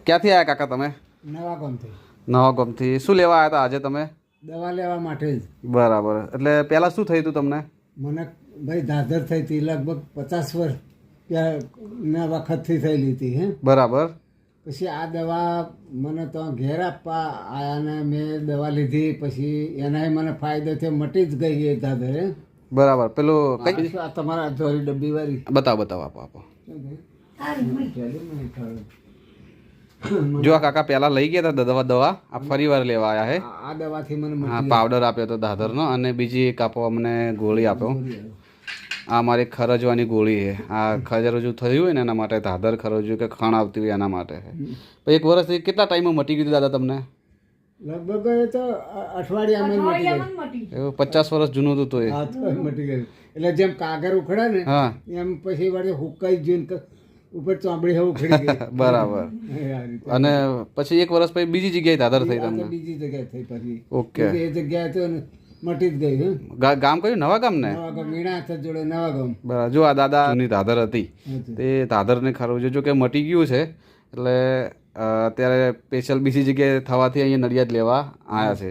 ક્યાંથી આવ્યા કાકા તમે? નવા ગામથી. નવા ગામથી. શું લેવા આવ્યા હતા આજે તમે? દવા લેવા માટે જ. બરાબર. એટલે પહેલાં શું થયું હતું તમને? મને ભાઈ ધાધર થઈ હતી લગભગ 50 વર્ષ ના વખતથી થયેલી હતી. હે બરાબર. પછી આ દવા મને તો ઘેર આપવા આવ્યા ને મેં દવા લીધી. પછી એનાય મને ફાયદો થયો, મટી જ ગઈ એ ધાધર. હે બરાબર. પેલું કઈ આ તમારા ધોરી ડબ્બી વાળી બતાવો આપો જો આ કાકા પહેલા લઈ ગયા હતા દવા આ ફરી વાર લેવા આવ્યા હે. આ દવાથી મને હા, પાવડર આપ્યો હતો દાદરનો અને બીજી એક આપો અમને ગોળી આપ્યો. આ મારી ખરજવાની ગોળી છે. આ ખરજું થયું હોય ને એના માટે, ધાધર ખરજ્યું કે ખણ આવતી હોય એના માટે છે. પછી એક વર્ષથી કેટલા ટાઈમમાં મટી ગયું દાદા તમને? લગભગ એ તો અઠવાડિયામાં મટી ગઈ. એવું 50 વર્ષ જૂનું હતું તો એ. હા, તો મટી ગયું. એટલે જેમ કાગર ઉખડે ને હા એમ પછી વળે હુકાઈ ગયું ને ઉપર ચોંબડી હવે ઉખડી ગઈ. બરાબર. અને પછી એક વર્ષ પછી બીજી જગ્યાએ ધાધર થઈ તમને? બીજી જગ્યાએ થઈ પછી. ઓકે. એ જગ્યાએ તો મટી જ ગઈ. ગામ કયું? નવા ગામ ને? નવા ગામ, મીણા હાથ જોડે નવા ગામ. બરાબર. જો આ દાદા જૂની ધાધર હતી તે ધાધરને ખરવજો જો કે મટી ગયું છે. એટલે અત્યારે સ્પેશિયલ બીજી જગ્યાએ થવાથી અહીંયા નડિયાદ લેવા આવ્યા છે.